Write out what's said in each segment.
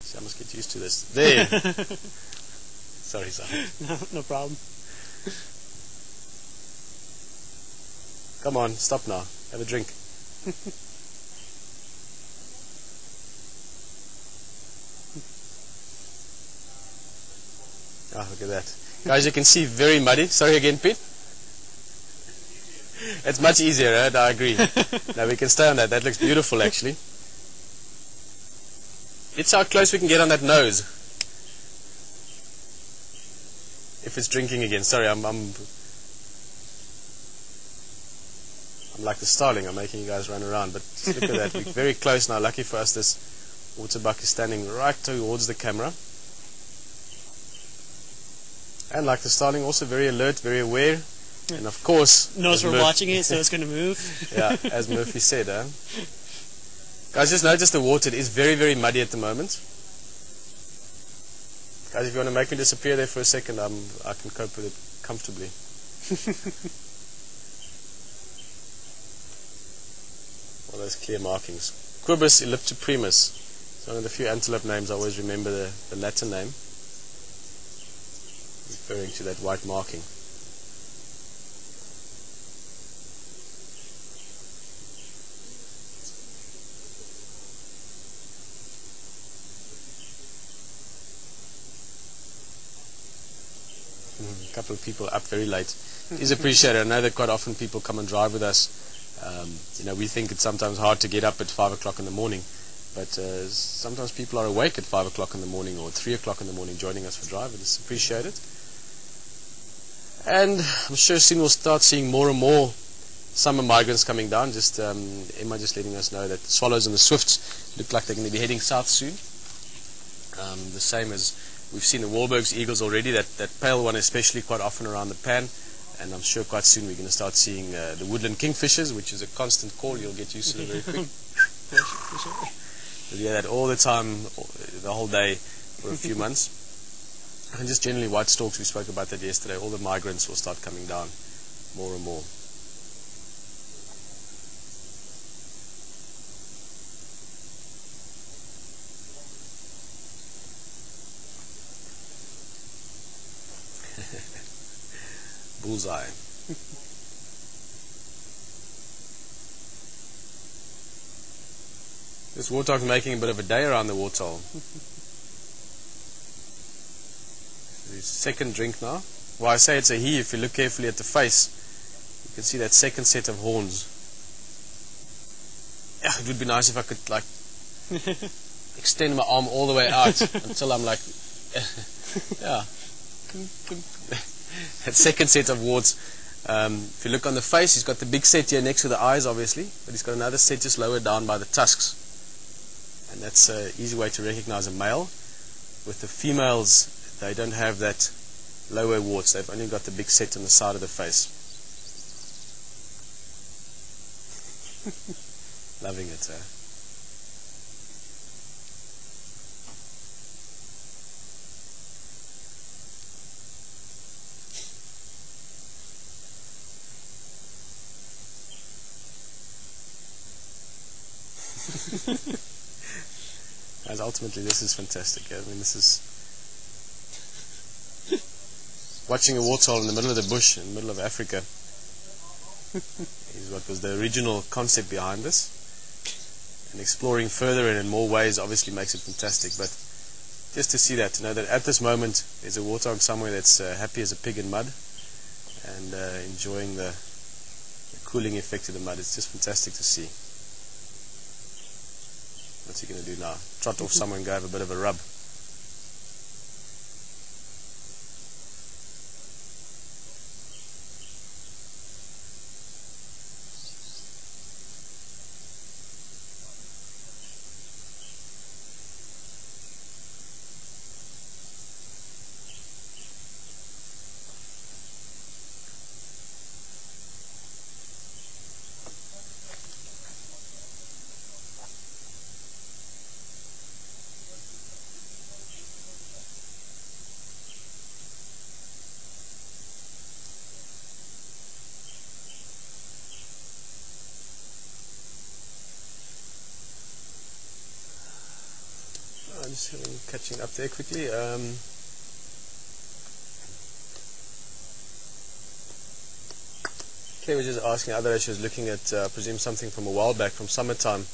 See, I must get used to this. There. Sorry, son. No problem. Come on, stop now. Have a drink. Ah, look at that. Guys, you can see very muddy. Sorry again, Pete. It's much easier, right? I agree. Now we can stay on that. That looks beautiful, actually. It's how close we can get on that nose. If it's drinking again. Sorry, I'm like the starling. I'm making you guys run around. But look at that. We're very close now. Lucky for us, this waterbuck is standing right towards the camera. And like the starling, also very alert, very aware. And of course, knows we're watching it, so it's going to move. Yeah, as Murphy said. Guys, just notice the water. It is very, very muddy at the moment. Guys, if you want to make me disappear there for a second, I can cope with it comfortably. All those clear markings. Quibus elliptoprimus. It's one of the few antelope names I always remember the Latin name, referring to that white marking. A couple of people up very late. It is appreciated. I know that quite often people come and drive with us. We think it's sometimes hard to get up at 5 o'clock in the morning, but sometimes people are awake at 5 o'clock in the morning or 3 o'clock in the morning joining us for drive. It's appreciated. And I'm sure soon we'll start seeing more and more summer migrants coming down. Just Emma just letting us know that the swallows and the swifts look like they're going to be heading south soon. The same as we've seen the Wahlberg's eagles already, that pale one especially quite often around the pan, and I'm sure quite soon we're going to start seeing the woodland kingfishers, which is a constant call. You'll get used to it very quick. You'll hear that all the time, the whole day for a few months. And just generally white storks, we spoke about that yesterday. All the migrants will start coming down more and more. Bullseye. This warthog's making a bit of a day around the waterhole. His second drink now. Well, I say it's a he. If you look carefully at the face, you can see that second set of horns. Yeah, it would be nice if I could like extend my arm all the way out until I'm like, yeah. That second set of warts. If you look on the face, he's got the big set here next to the eyes, obviously, but he's got another set just lower down by the tusks. And that's an easy way to recognize a male. With the females, they don't have that lower warts. They've only got the big set on the side of the face. Loving it. As ultimately, this is fantastic. I mean, this is watching a warthole in the middle of the bush, in the middle of Africa, is what was the original concept behind this. And exploring further and in more ways obviously makes it fantastic. But just to see that, to know that at this moment there's a warthog somewhere that's happy as a pig in mud and enjoying the cooling effect of the mud, it's just fantastic to see. What's he going to do now? Trot off somewhere and go have a bit of a rub. just catching up there quickly. Claire was just asking, other she was looking at, I presume something from a while back, from summertime,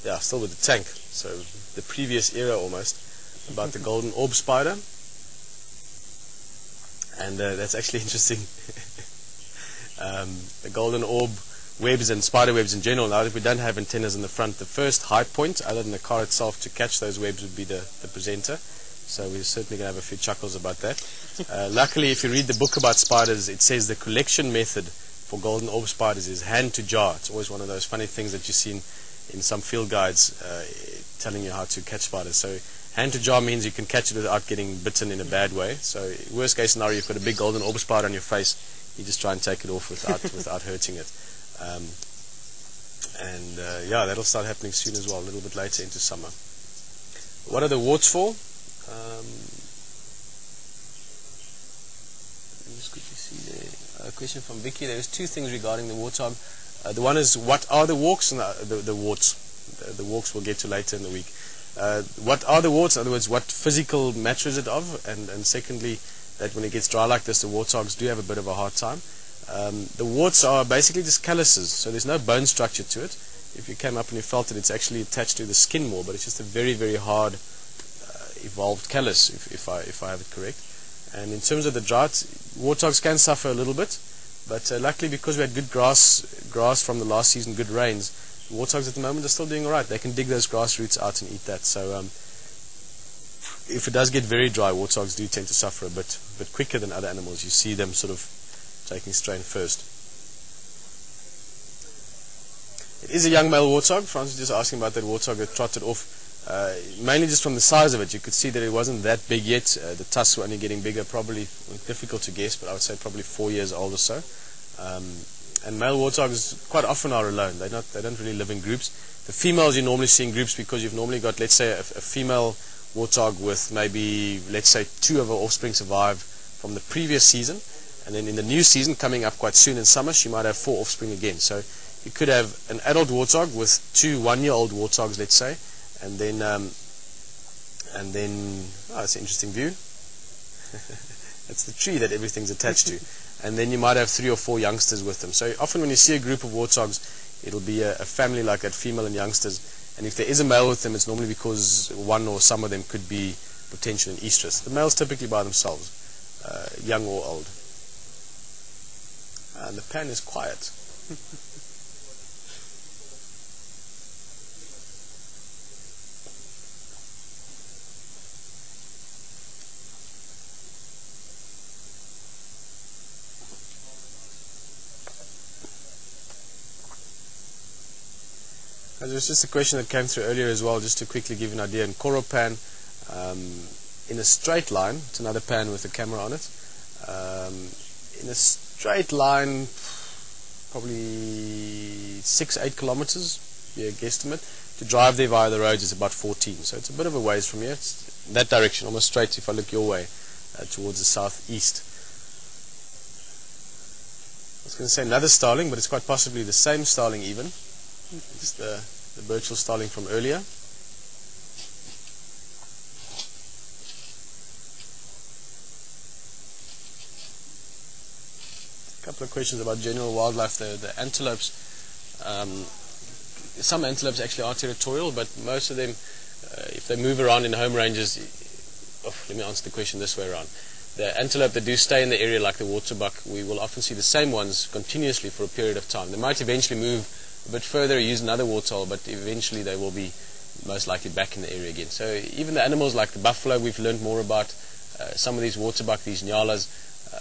yeah, still with the tank, so the previous era almost, about the golden orb spider. And that's actually interesting. The golden orb webs and spider webs in general, now that we don't have antennas in the front, the first high point, other than the car itself, to catch those webs would be the presenter. So we're certainly going to have a few chuckles about that. Luckily, if you read the book about spiders, it says the collection method for golden orb spiders is hand to jar. It's always one of those funny things that you see in some field guides telling you how to catch spiders. So hand to jar means you can catch it without getting bitten in a bad way. So worst case scenario, you've got a big golden orb spider on your face, you just try and take it off without hurting it. Yeah, that'll start happening soon as well, a little bit later into summer. What are the warts for? Just quickly see there. A question from Vicky. There's two things regarding the wartime. The one is, what are the warts, and the warts. The warts we'll get to later in the week. What are the warts? In other words, what physical matter is it of? And secondly, that when it gets dry like this, the warthogs do have a bit of a hard time. The warts are basically just calluses, so there's no bone structure to it. If you came up and you felt it, it's actually attached to the skin more, but it's just a very, very hard evolved callus, if I have it correct. And in terms of the drought, warthogs can suffer a little bit, but luckily, because we had good grass from the last season, good rains, warthogs at the moment are still doing alright. They can dig those grass roots out and eat that. So if it does get very dry, warthogs do tend to suffer a bit quicker than other animals. You see them sort of taking strain first. It is a young male warthog. Francis was just asking about that warthog that trotted off. Mainly just from the size of it, you could see that it wasn't that big yet. The tusks were only getting bigger, probably difficult to guess, but I would say probably 4 years old or so. And male warthogs quite often are alone. They don't really live in groups. The females you normally see in groups because you've normally got, let's say, a female warthog with maybe, let's say, 2 of her offspring survive from the previous season, and then in the new season coming up quite soon in summer, she might have 4 offspring again. So you could have an adult warthog with 2 one-year-old warthogs, let's say, and then oh, that's an interesting view. That's the tree that everything's attached to. And then you might have 3 or 4 youngsters with them. So often when you see a group of warthogs, it'll be a family like that, female and youngsters. And if there is a male with them, it's normally because one or some of them could be potential in estrus. The males typically by themselves, young or old. And the pan is quiet. There's just a question that came through earlier as well, just to quickly give you an idea. In Koro pan, in a straight line, it's another pan with a camera on it. In a straight line, probably 6-8 kilometers, be a guesstimate. To drive there via the roads is about 14, so it's a bit of a ways from here. It's in that direction, almost straight if I look your way, towards the southeast. I was going to say another starling, but it's quite possibly the same starling even. It's the Birchall starling from earlier. A couple of questions about general wildlife. The antelopes, some antelopes actually are territorial, but most of them, if they move around in home ranges, let me answer the question this way around. The antelope that do stay in the area, like the waterbuck, we will often see the same ones continuously for a period of time. They might eventually move a bit further, use another warthog, but eventually they will be most likely back in the area again. So even the animals like the buffalo we've learned more about, some of these waterbuck, these nyalas,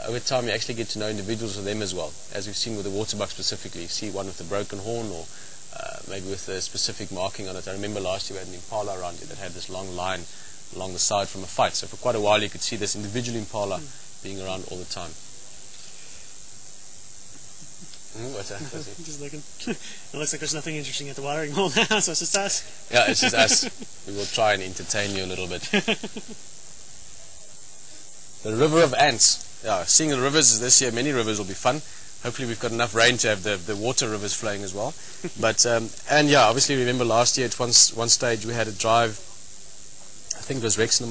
over time you actually get to know individuals of them as well, as we've seen with the waterbuck specifically. You see one with a broken horn or maybe with a specific marking on it. I remember last year we had an impala around here that had this long line along the side from a fight. So for quite a while you could see this individual impala being around all the time. What's that? Just looking. It looks like there's nothing interesting at the watering hole now, so it's just us. Yeah, it's just us. We will try and entertain you a little bit. The river of ants. Yeah, seeing the rivers this year, many rivers will be fun. Hopefully we've got enough rain to have the water rivers flowing as well. But and yeah, obviously remember last year at one stage we had a drive think it was Rex in the